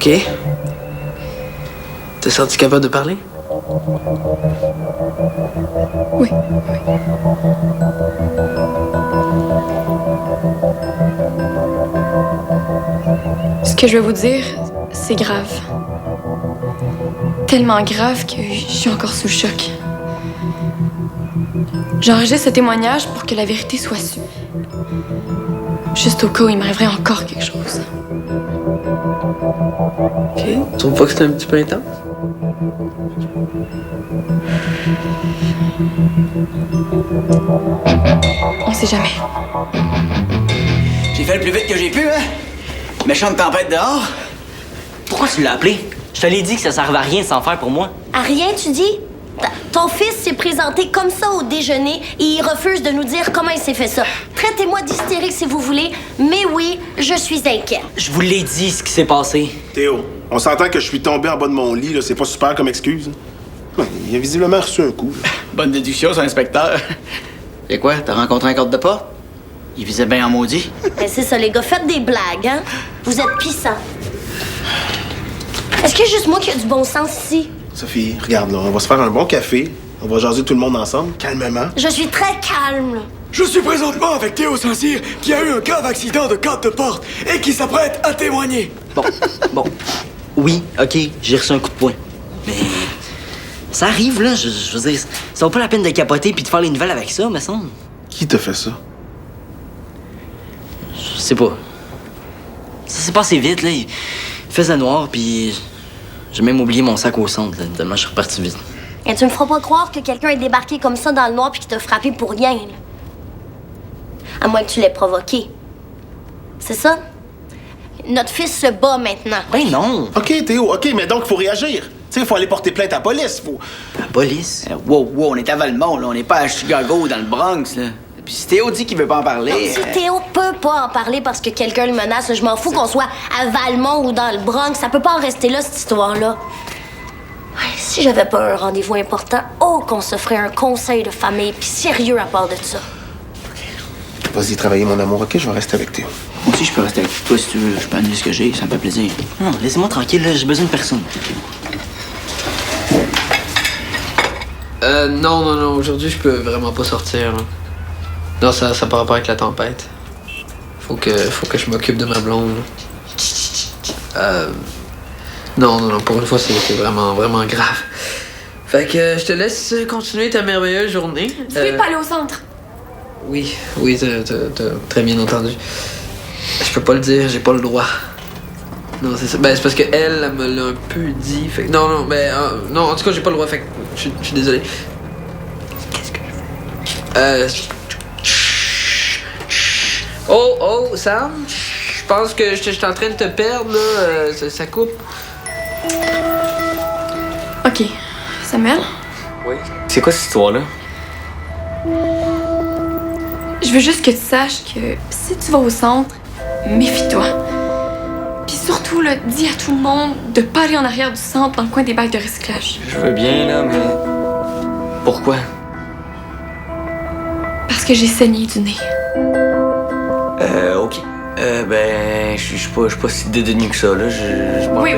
OK. T'es senti capable de parler? Oui. Ce que je vais vous dire, c'est grave. Tellement grave que je suis encore sous le choc. J'enregistre ce témoignage pour que la vérité soit sue. Juste au cas où il m'arriverait encore quelque chose. OK. Tu trouves pas que c'est un petit peu intense? On sait jamais. J'ai fait le plus vite que j'ai pu, hein? Méchante tempête dehors. Pourquoi tu l'as appelé? Je te l'ai dit que ça servait à rien de s'en faire pour moi. À rien, tu dis? Ton fils s'est présenté comme ça au déjeuner et il refuse de nous dire comment il s'est fait ça. Traitez-moi d'hystérique si vous voulez, mais oui, je suis inquiet. Je vous l'ai dit ce qui s'est passé. Théo, on s'entend que je suis tombé en bas de mon lit, là. C'est pas super comme excuse. Ouais, il a visiblement reçu un coup. Bonne déduction, c'est inspecteur. Et quoi, t'as rencontré un code de porte? Il visait bien en maudit. Ben, c'est ça, les gars, faites des blagues, hein? Vous êtes pissants. Est-ce qu'il y a juste moi qui a du bon sens ici? Sophie, regarde là, on va se faire un bon café. On va jaser tout le monde ensemble, calmement. Je suis très calme, là. Je suis présentement avec Théo Saint-Cyr, qui a eu un grave accident de code de porte et qui s'apprête à témoigner. Bon. Oui, OK, j'ai reçu un coup de poing. Mais ça arrive, là. Je veux dire, ça vaut pas la peine de capoter puis de faire les nouvelles avec ça, me semble. Qui t'a fait ça? Je sais pas. Ça s'est passé vite, là. Il faisait noir, puis j'ai même oublié mon sac au centre, là, tellement je suis reparti vite. Et tu me feras pas croire que quelqu'un est débarqué comme ça dans le noir puis qui t'a frappé pour rien, là. À moins que tu l'aies provoqué. C'est ça? Notre fils se bat maintenant. Ben non! OK, Théo, OK, mais donc, faut réagir. Tu sais, il faut aller porter plainte à la police. Faut... La police? Wow, on est à Valmont, là. On n'est pas à Chicago ou dans le Bronx, là. Puis si Théo dit qu'il veut pas en parler... Si Théo peut pas en parler parce que quelqu'un le menace, je m'en fous qu'on soit à Valmont ou dans le Bronx. Ça peut pas en rester là, cette histoire-là. Si j'avais pas un rendez-vous important, qu'on se ferait un conseil de famille, puis sérieux à part de ça. Vas-y, travailler, mon amour. OK, je vais rester avec Théo. Moi aussi, je peux rester avec toi si tu veux. Je peux amener ce que j'ai, ça me fait plaisir. Non, laissez-moi tranquille, là. J'ai besoin de personne. Non. Aujourd'hui, je peux vraiment pas sortir, là. Non, ça par rapport avec la tempête. Faut que je m'occupe de ma blonde, là. Non, pour une fois, c'est vraiment grave. Fait que je te laisse continuer ta merveilleuse journée. Tu veux pas aller au centre? Oui, t'as très bien entendu. Je peux pas le dire, j'ai pas le droit. Non, c'est ça. Ben, c'est parce qu'elle, elle me l'a un peu dit. Fait que non, en tout cas, j'ai pas le droit. Fait que je suis désolé. Qu'est-ce que je fais? Oh, Sam, je pense que je suis en train de te perdre, là. Ça coupe. OK. Samuel? Oui. C'est quoi cette histoire-là? Je veux juste que tu saches que si tu vas au centre, méfie-toi. Puis surtout, là, dis à tout le monde de pas aller en arrière du centre dans le coin des bacs de recyclage. Je veux bien, là, mais... Pourquoi? Parce que j'ai saigné du nez. OK. Ben, je suis pas si dédaigneux que ça, là. Je Oui,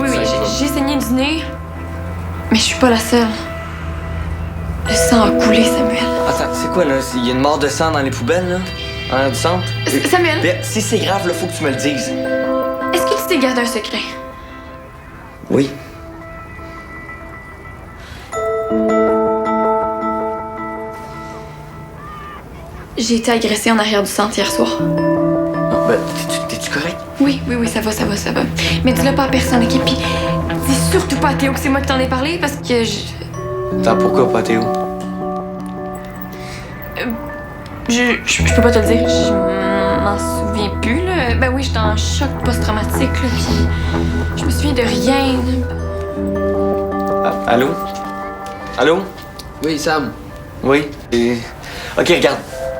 j'ai saigné du nez, mais je suis pas la seule. Le sang a coulé, Samuel. Attends, c'est quoi, là? Il y a une mort de sang dans les poubelles, là? En l'air du centre? Samuel! Ben, si c'est grave, là, faut que tu me le dises. Est-ce que tu t'es gardé un secret? Oui. J'ai été agressée en arrière du centre hier soir. Ah, ben, t'es-tu correct? Oui, ça va. Mais dis-le pas à personne, OK? Puis dis surtout pas à Théo que c'est moi qui t'en ai parlé, parce que Attends, pourquoi pas, Théo? Je peux pas te le dire, je m'en souviens plus, là. Ben oui, j'étais en choc post-traumatique, là, puis je me souviens de rien. Allô? Allô? Oui, Sam. Oui? OK, regarde.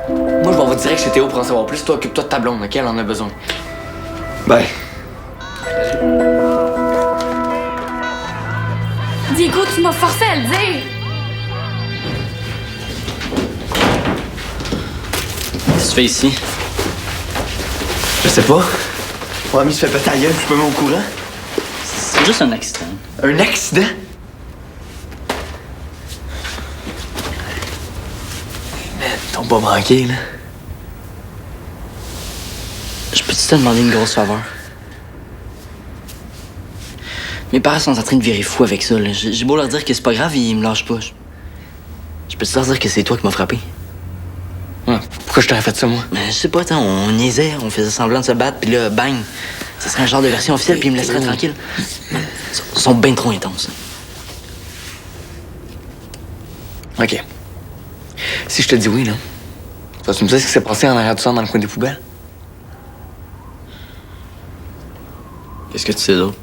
Moi, je vais en direct chez Théo pour en savoir plus. Toi, occupe-toi de ta blonde, OK? Elle en a besoin. Bye. Diego, tu m'as forcé à le dire! Qu'est-ce que tu fais ici? Je sais pas. Mon ami se fait péter la gueule, je suis pas même au courant. C'est juste un accident. Un accident? Man, t'ont pas manqué, là. Je peux-tu te demander une grosse faveur? Mes parents sont en train de virer fou avec ça, là. J'ai beau leur dire que c'est pas grave, ils me lâchent pas. Je peux-tu leur dire que c'est toi qui m'as frappé? Ouais, pourquoi je t'aurais fait ça, moi? Mais je sais pas, attends, on niaisait, on faisait semblant de se battre, puis là, bang! Ça serait un genre de version officielle, puis ils me laisseraient tranquille. Ils sont bien trop intenses. OK. Si je te dis oui, là, vas-tu me dire ce qui s'est passé en arrière du centre dans le coin des poubelles? Qu'est-ce que tu sais d'autre?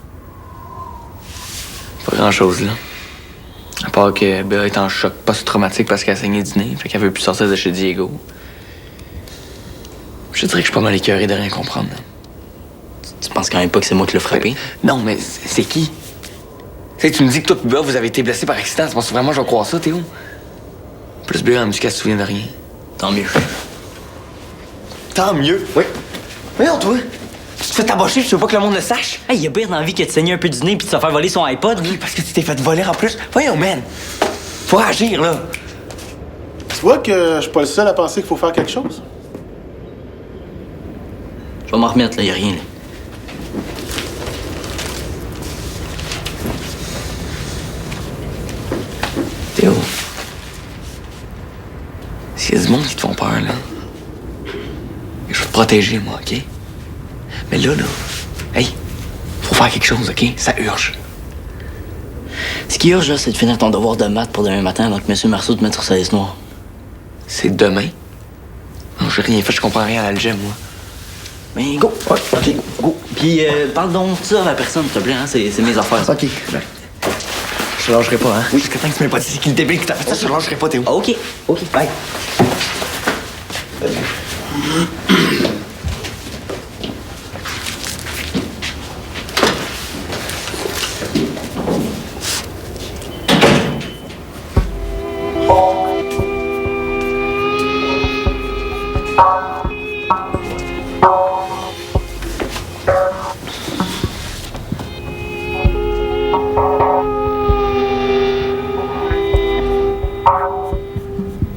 Pas grand-chose, là. À part que Bella est en choc post-traumatique parce qu'elle a saigné du nez, fait qu'elle veut plus sortir de chez Diego. Je te dirais que je suis pas mal écœuré de rien comprendre, là. Tu penses quand même pas que c'est moi qui l'ai frappé? Non, mais c'est qui? Tu sais, tu me dis que toi et Bella, vous avez été blessés par accident. Tu penses vraiment que je vais croire ça, Théo? Plus Bella, elle me dit qu'elle se souvient de rien. Tant mieux. Tant mieux? Oui. Voyons, toi. Tu te fais tabacher, je veux pas que le monde le sache. Hey, y a pire dans la vie que de saigner un peu du nez puis de se faire voler son iPod. Oui, parce que tu t'es fait voler en plus. Voyons, man. Faut agir, là. Tu vois que je suis pas le seul à penser qu'il faut faire quelque chose? Je vais m'en remettre, là, y a rien, là. Théo. S'il y a du monde qui te font peur, là, je vais te protéger, moi, OK? Mais là, hey, faut faire quelque chose, OK? Ça urge. Ce qui urge, là, c'est de finir ton devoir de maths pour demain matin avant que M. Marceau te mette sur sa liste noire. C'est demain? Non, j'ai rien fait, je comprends rien à l'algèbre, moi. Mais go! Ouais, OK, go. Puis, parle donc de ça à la personne, s'il te plaît, hein? C'est mes affaires. OK, ben, je te lâcherai pas, hein? Oui. Jusqu'à temps que tu m'aies pas dit c'est qui le débile qui t'a fait ça, je te lâcherai pas, Théo. OK, bye.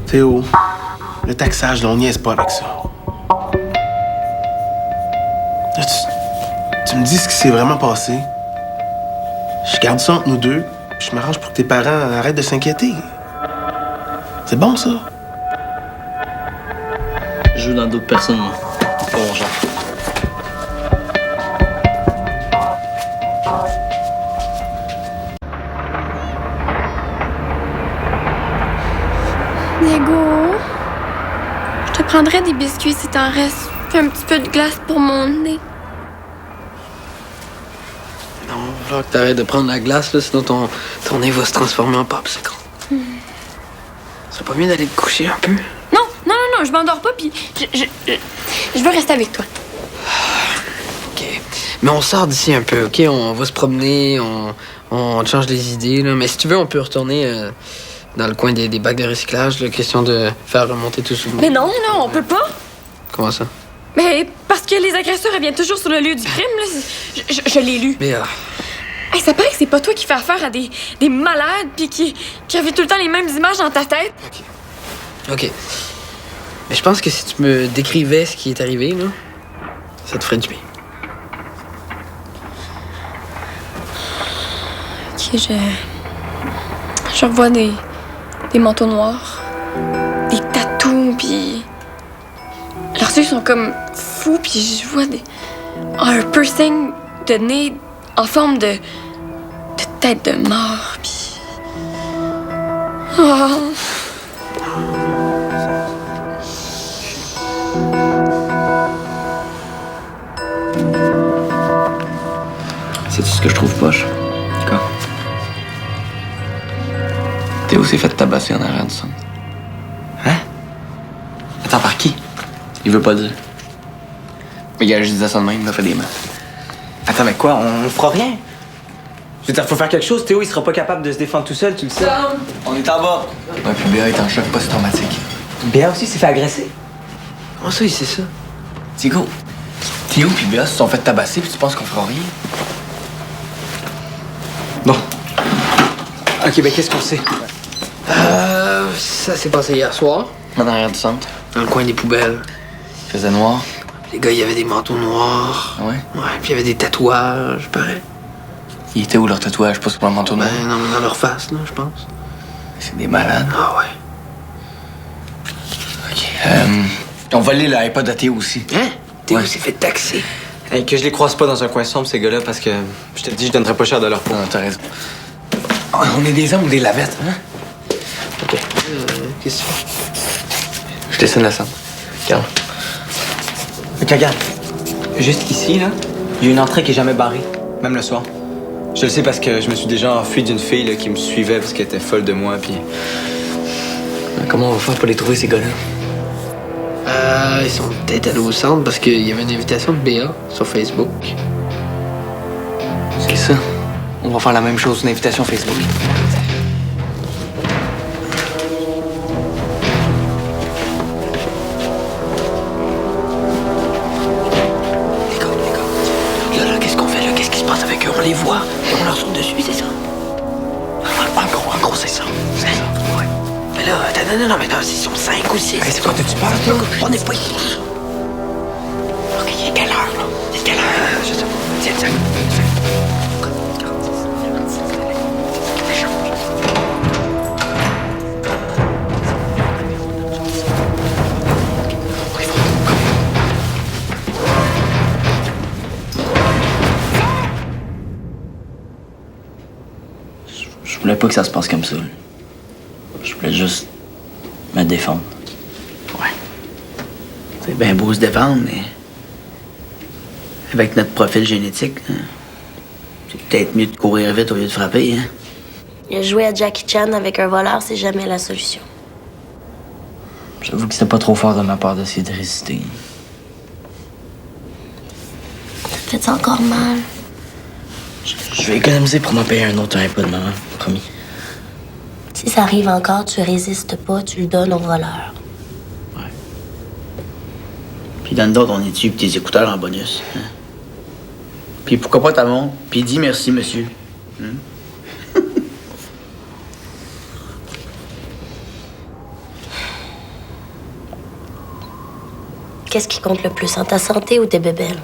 Théo, le taxage, là, on niaise pas avec ça. Là, tu me dis ce qui s'est vraiment passé. Je garde ça entre nous deux, puis je m'arrange pour que tes parents arrêtent de s'inquiéter. C'est bon, ça? Je joue dans d'autres personnes, moi. Pas mon genre. Diego, je te prendrais des biscuits si t'en restes. Puis un petit peu de glace pour mon nez. Non, il va falloir que t'arrêtes de prendre la glace, là, sinon ton nez va se transformer en popsicle. C'est pas mieux d'aller te coucher un peu? Non, je m'endors pas, puis je veux rester avec toi. OK. Mais on sort d'ici un peu, OK? On va se promener, on change les idées, là. Mais si tu veux, on peut retourner dans le coin des bacs de recyclage, là, question de faire remonter tout ce monde. Mais non, on peut pas. Comment ça? Mais parce que les agresseurs reviennent toujours sur le lieu du crime, là. Je l'ai lu. Mais Hey, ça paraît que c'est pas toi qui fais affaire à des malades, puis qui avaient tout le temps les mêmes images dans ta tête. OK. Mais je pense que si tu me décrivais ce qui est arrivé, là, ça te ferait du bien. OK, je revois des manteaux noirs, des tatous, puis leurs yeux sont comme fous, puis je vois un piercing de nez en forme de tête de mort, puis... Oh. C'est tout ce que je trouve poche. Quoi? Théo s'est fait tabasser en arrière du centre. Hein? Attends, par qui? Il veut pas dire. Mais gars, je disais ça de même, il a fait des mains. Attends, mais quoi? On fera rien? Je veux dire, faut faire quelque chose. Théo, il sera pas capable de se défendre tout seul, tu le sais. On est en bas. Ouais, puis Béa est en choc post-traumatique. Béa aussi s'est fait agresser. Comment ça, il sait ça? Diego, Théo puis Béa se sont fait tabasser, puis tu penses qu'on fera rien? Ok, ben qu'est-ce qu'on sait? Ça s'est passé hier soir, En arrière du centre. dans le coin des poubelles. Il faisait noir. Les gars, il y avait des manteaux noirs. Ah ouais? Ouais, puis il y avait des tatouages, pareil. Il était où leur tatouage? Pas sur leur manteau noir? Ben, non, mais dans leur face, là, je pense. C'est des malades. Ah ouais. Ok. Ils ont volé l'iPod à Théo aussi. Hein? Théo Ouais. s'est fait taxer. Hey, que je les croise pas dans un coin sombre, ces gars-là, parce que je te dis, je donnerais pas cher de leur peau. Non, t'as raison. On est des hommes ou des lavettes, hein? Ok. Qu'est-ce que tu fais? Je dessine la scène. Regarde. Ok, regarde. Juste ici, là, il y a une entrée qui est jamais barrée, même le soir. Je le sais parce que je me suis déjà enfui d'une fille là, qui me suivait parce qu'elle était folle de moi, puis... Comment on va faire pour les trouver, ces gars-là? Ils sont peut-être allés au centre parce qu'il y avait une invitation de BA sur Facebook. C'est ça. On va faire la même chose, une invitation Facebook. Là, qu'est-ce qu'on fait là? Qu'est-ce qui se passe avec eux? On les voit et on leur saute dessus, c'est ça? En gros, c'est ça. C'est ça, ouais. Mais là, non, mais là, ils sont 5 ou 6. C'est quoi que tu parles, toi? On n'est pas ici. Ok, il est quelle heure, là? Il est quelle heure? Je sais pas. Tiens, tiens. Je voulais pas que ça se passe comme ça. Je voulais juste me défendre. Ouais. C'est bien beau se défendre, mais. Avec notre profil génétique, hein, c'est peut-être mieux de courir vite au lieu de frapper, hein. Jouer à Jackie Chan avec un voleur, c'est jamais la solution. J'avoue que c'était pas trop fort de ma part d'essayer de résister. Faites encore mal. Je vais économiser pour m'en payer un autre iPod, maman. Promis. Si ça arrive encore, tu résistes pas, tu le donnes au voleur. Puis dans d'autres, on est dessus, puis tes écouteurs en bonus. Hein? Puis pourquoi pas ta montre, puis dis merci, monsieur. Hein? Qu'est-ce qui compte le plus, ta santé ou tes bébelles?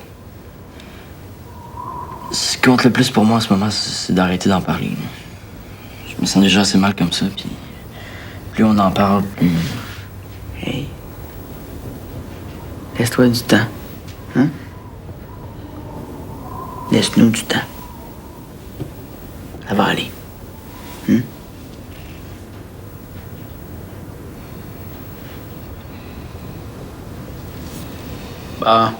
Ce qui compte le plus pour moi en ce moment, c'est d'arrêter d'en parler. Je me sens déjà assez mal comme ça, puis plus on en parle, plus... Hey. Laisse-toi du temps. Hein? Laisse-nous du temps. Ça va aller. Hein? Bon.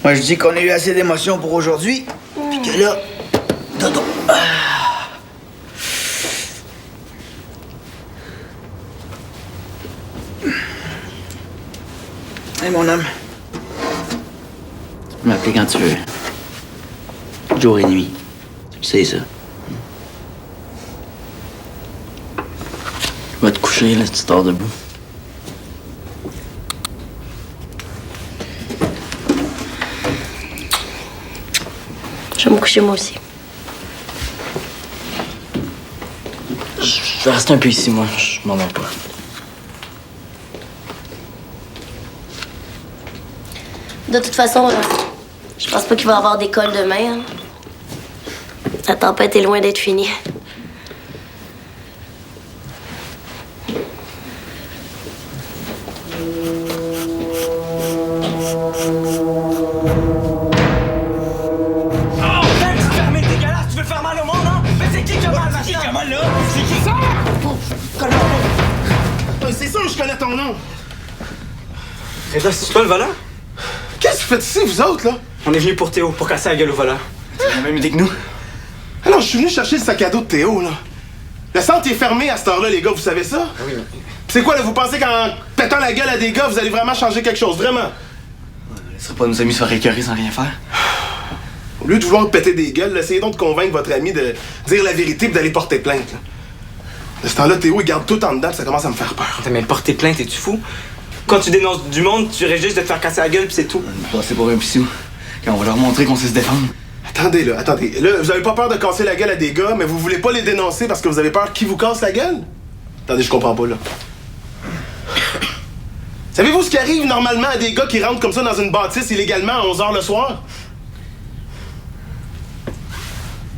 Moi, je dis qu'on a eu assez d'émotions pour aujourd'hui. Puis que là, dodo. Hey, mon homme. Tu peux m'appeler quand tu veux. Jour et nuit. Tu sais ça. Je vais te coucher, là, tu dors debout. Je vais me coucher moi aussi. Je vais rester un peu ici, moi. Je m'en vais pas. De toute façon, je pense pas qu'il va y avoir d'école demain. Hein. La tempête est loin d'être finie. C'est sûr que je connais ton nom. Reda, c'est toi le voleur? Qu'est-ce que vous faites ici, vous autres, là? On est venu pour Théo, pour casser la gueule au voleur. C'est la même idée que nous. Alors, je suis venu chercher le sac à dos de Théo, là. Le centre est fermé à cette heure-là, les gars, vous savez ça? Oui, mais... C'est quoi, là, vous pensez qu'en pétant la gueule à des gars, vous allez vraiment changer quelque chose, vraiment? Laissera pas nos amis se faire écœurer sans rien faire. Au lieu de vouloir péter des gueules, là, essayez donc de convaincre votre ami de dire la vérité et d'aller porter plainte, là. De ce temps-là, Théo, il garde tout en dedans, puis ça commence à me faire peur. T'as même porté plainte, es-tu fou? Quand tu dénonces du monde, tu risques juste de te faire casser la gueule, puis c'est tout. Passer pour un pissou. Quand on va leur montrer qu'on sait se défendre. Attendez, là, attendez. Là, vous avez pas peur de casser la gueule à des gars, mais vous voulez pas les dénoncer parce que vous avez peur qu'ils vous cassent la gueule? Attendez, je comprends pas, là. Savez-vous ce qui arrive normalement à des gars qui rentrent comme ça dans une bâtisse illégalement à 11h le soir?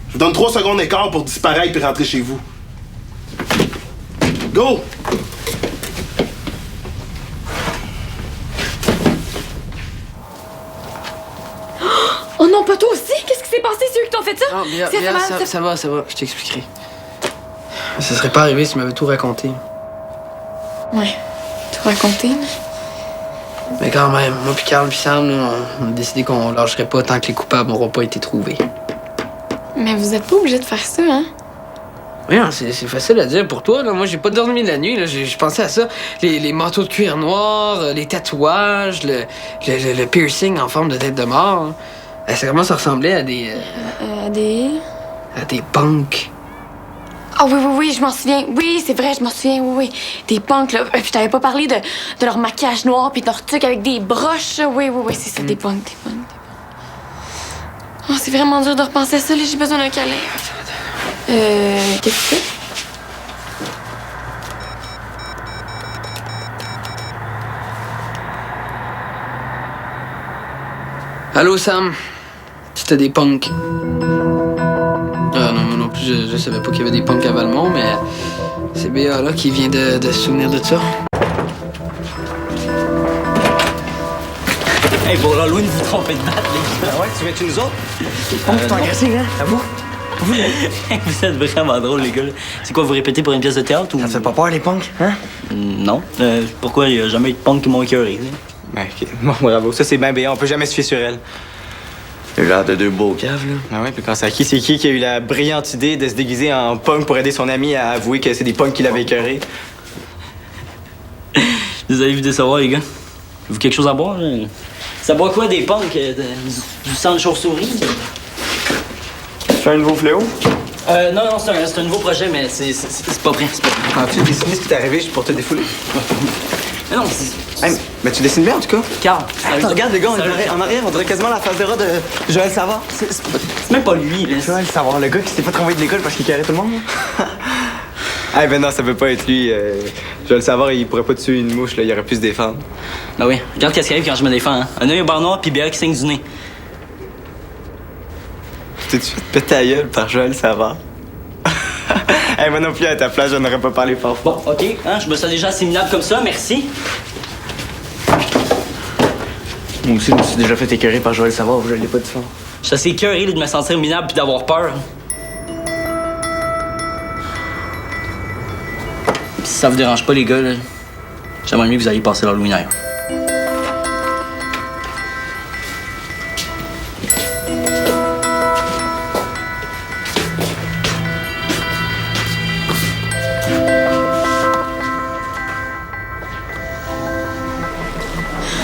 Je vous donne 3 secondes d'écart pour disparaître et rentrer chez vous. Go! Oh non, pas toi aussi! Qu'est-ce qui s'est passé? C'est eux qui t'ont fait ça? Non, bien, C'est bien, mal, ça va, je t'expliquerai. Ça serait pas arrivé si tu m'avais tout raconté. Ouais, tout raconté. Mais quand même, moi puis Carl puis Sam, là, on a décidé qu'on lâcherait pas tant que les coupables n'auront pas été trouvés. Mais vous êtes pas obligé de faire ça, hein? Oui, non, c'est facile à dire pour toi, là. Moi, j'ai pas dormi de la nuit, là. Je pensais à ça. Les manteaux de cuir noir, les tatouages, le piercing en forme de tête de mort. Hein. Ça commence à ressembler à des... à des punks. Ah oui, je m'en souviens. Oui, c'est vrai, je m'en souviens, oui. Des punks, là. Puis je t'avais pas parlé de leur maquillage noir puis de leur truc avec des broches. Là. Oui, c'est ça, des punks. Oh, c'est vraiment dur de repenser à ça, là. J'ai besoin d'un câlin. Qu'est-ce que c'est? Allô, Sam? C'était des punks. Non plus, je savais pas qu'il y avait des punks à Valmont, mais c'est Béa, là, qui vient de se souvenir de ça. Hey, pour l'Halloween, vous trompez de date, les gars. Ah ouais, tu viens-tu nous autres? T'es agressé, hein? À vous? Vous êtes vraiment drôles, les gars. C'est quoi, vous répétez pour une pièce de théâtre ou... Ça te fait pas peur, les punks, hein? Non. Pourquoi? Il y a jamais eu de punk qui m'ont écœuré. Ben, OK. Bon, bravo. Ça, c'est bien béant. On peut jamais se fier sur elle. T'as l'air de 2 beaux caves, là. Ah ouais, puis quand c'est à qui, c'est qui a eu la brillante idée de se déguiser en punk pour aider son ami à avouer que c'est des punks qui l'avaient écœuré? Vous allez vous décevoir, les gars. Vous quelque chose à boire? Là? Ça boit quoi, des punks? Du sang de chauve-souris? Tu fais un nouveau fléau? Non, c'est un nouveau projet, mais c'est pas prêt. As-tu dessiné ce qui t'est arrivé juste pour te défouler? Mais non, c'est... Hey, mais tu dessines bien, en tout cas. Carl, Attends, regarde, les gars, en arrière, on dirait quasiment la face de rat de Joël Savard. c'est même pas lui, là. Joël Savard, le gars qui s'est fait renvoyer de l'école parce qu'il carrait tout le monde, là. Ah ben non, ça peut pas être lui. Joël Savard, il pourrait pas tuer une mouche, là. Il aurait pu se défendre. Ben oui, regarde qu'est-ce qui arrive quand je me défends, hein. Un œil au bar noir, puis Béa qui saigne du nez. T'es-tu fait péter la gueule par Joël Savard? Hey, moi non plus, à ta place, je n'aurais pas parlé fort. Bon, OK, hein, je me sens déjà assez minable comme ça, merci. Moi aussi, je me suis déjà fait écœurer par Joël Savard, je l'ai pas dit fort. Je suis assez écœuré là, de me sentir minable puis d'avoir peur. Puis si ça vous dérange pas, les gars, là, j'aimerais mieux que vous alliez passer l'Halloween ailleurs.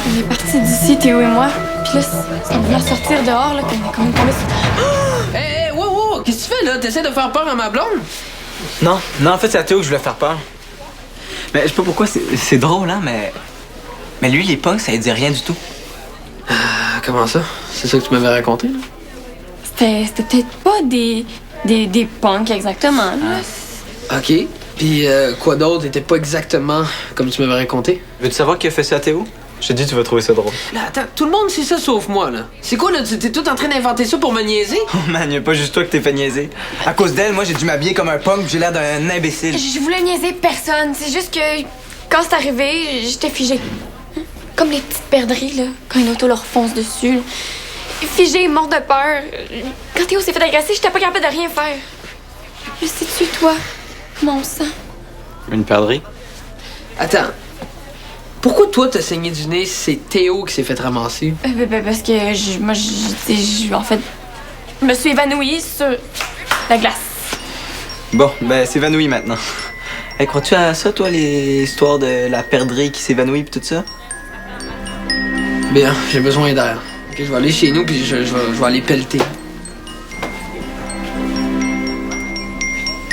On est partis d'ici, Théo et moi. Puis là, c'est en voulant sortir dehors, là, qu'on est comme tombé sur... Hé, wow, qu'est-ce que tu fais, là? T'essaies de faire peur à ma blonde? Non, en fait, c'est à Théo que je voulais faire peur. Mais je sais pas pourquoi, c'est drôle, hein, mais lui, les punks, ça lui dit rien du tout. Comment ça? C'est ça que tu m'avais raconté, là? C'était peut-être pas des punks exactement, là. OK. Puis quoi d'autre était pas exactement comme tu m'avais raconté? Veux-tu savoir qui a fait ça à Théo? Je te dis, tu vas trouver ça drôle. Là, attends, tout le monde sait ça sauf moi, là. C'est quoi, là? T'es tout en train d'inventer ça pour me niaiser? Oh man, y'a pas juste toi que t'es fait niaiser. À cause d'elle, moi, j'ai dû m'habiller comme un punk, j'ai l'air d'un imbécile. Je voulais niaiser personne. C'est juste que quand c'est arrivé, j'étais figée. Comme les petites perdrix, là, quand une auto leur fonce dessus. Figée, morte de peur. Quand Théo s'est fait agresser, j'étais pas capable de rien faire. Mais sais-tu, toi, mon sang? Une perdrix? Attends. Pourquoi toi t'as saigné du nez, c'est Théo qui s'est fait ramasser? Parce que en fait, je me suis évanouie sur la glace. Bon, ben, s'évanouit maintenant. Hey, crois-tu à ça, toi, les histoires de la perdrix qui s'évanouit pis tout ça? Bien, j'ai besoin d'air. Ok, je vais aller chez nous puis je vais aller pelleter.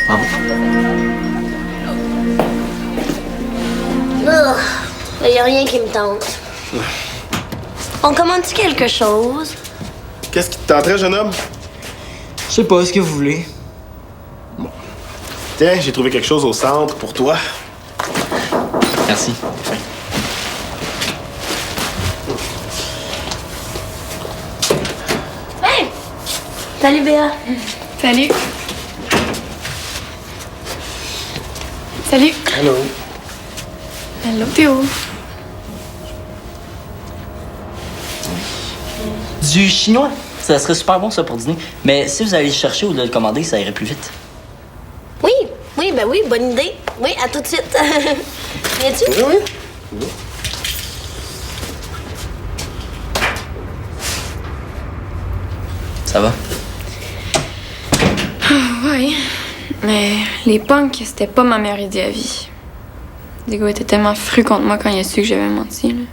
Bravo. Oh, y a rien qui me tente. On commande-tu quelque chose? Qu'est-ce qui te tenterait, jeune homme? Je sais pas ce que vous voulez. Tiens, j'ai trouvé quelque chose au centre pour toi. Merci. Hey! Salut, Béa. Salut. Salut. Allô. Hello, Théo. Du chinois. Ça serait super bon, ça, pour dîner. Mais si vous allez le chercher ou de le commander, ça irait plus vite. Oui, bonne idée. Oui, à tout de suite. Viens-tu? Oui. Ça va? Ouais. Mais les punks, c'était pas ma meilleure idée à vie. Les gars étaient tellement frus contre moi quand il a su que j'avais menti, là.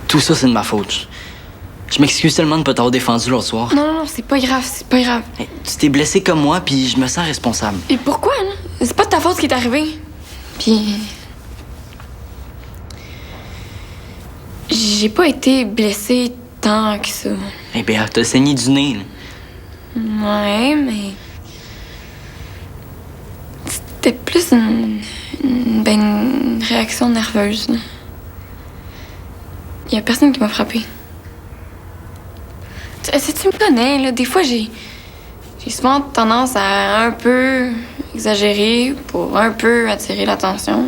Tout ça, c'est de ma faute. Je m'excuse tellement de pas t'avoir défendu l'autre soir. Non, c'est pas grave, c'est pas grave. Hey, tu t'es blessé comme moi, puis je me sens responsable. Et pourquoi, là? C'est pas de ta faute ce qui est arrivé. Puis... j'ai pas été blessée tant que ça. Eh bien, t'as saigné du nez. Là. Ouais, mais... c'était plus une réaction nerveuse, là. Y a personne qui m'a frappée. Si tu me connais, là, des fois, j'ai souvent tendance à un peu exagérer pour un peu attirer l'attention.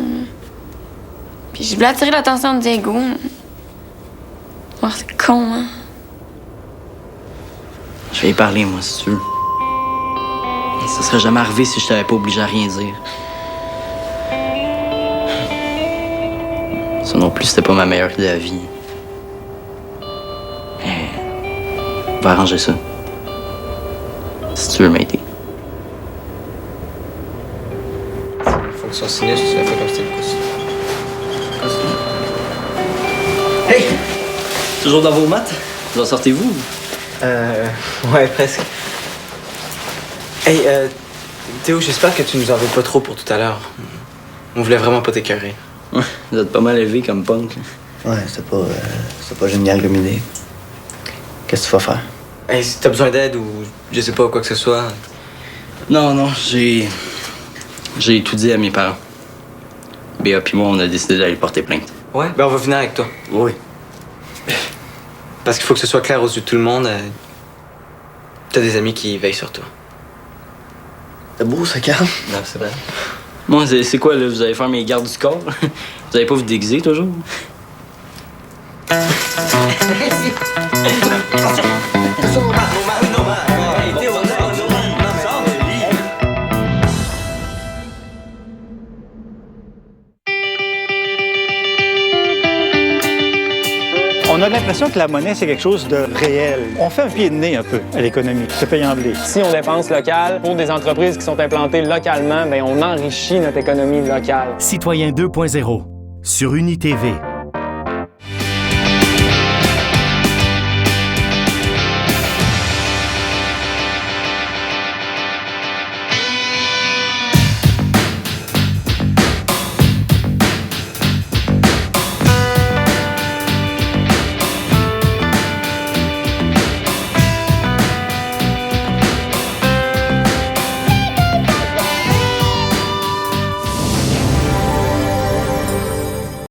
Puis je voulais attirer l'attention de Diego. Oh, c'est con, hein? Je vais y parler, moi, si tu veux. Ça serait jamais arrivé si je t'avais pas obligé à rien dire. Ça non plus, c'était pas ma meilleure idée de la vie. Mais... on va arranger ça. Si tu veux m'aider. Fonction sinus, tu l'as fait comme c'était le coup. Hey! Toujours dans vos maths? Vous en sortez-vous? Ouais, presque. Hey, Théo, j'espère que tu nous en veux pas trop pour tout à l'heure. On voulait vraiment pas t'écœurer. Ouais, vous êtes pas mal élevé comme punk. Ouais, c'est pas génial comme idée. Qu'est-ce que tu vas faire? Hey, si t'as besoin d'aide ou je sais pas, quoi que ce soit. Non, j'ai tout dit à mes parents. Béa puis moi, on a décidé d'aller porter plainte. Ouais, ben on va venir avec toi. Oui. Parce qu'il faut que ce soit clair aux yeux de tout le monde. T'as des amis qui veillent sur toi. C'est beau, ça, Carl? Non, c'est vrai. Moi, c'est quoi, là? Vous allez faire mes gardes du corps? Vous allez pas vous déguiser, toujours? On a l'impression que la monnaie, c'est quelque chose de réel. On fait un pied de nez un peu à l'économie, se paye en blé. Si on dépense local pour des entreprises qui sont implantées localement, bien, on enrichit notre économie locale. Citoyen 2.0 sur UniTV.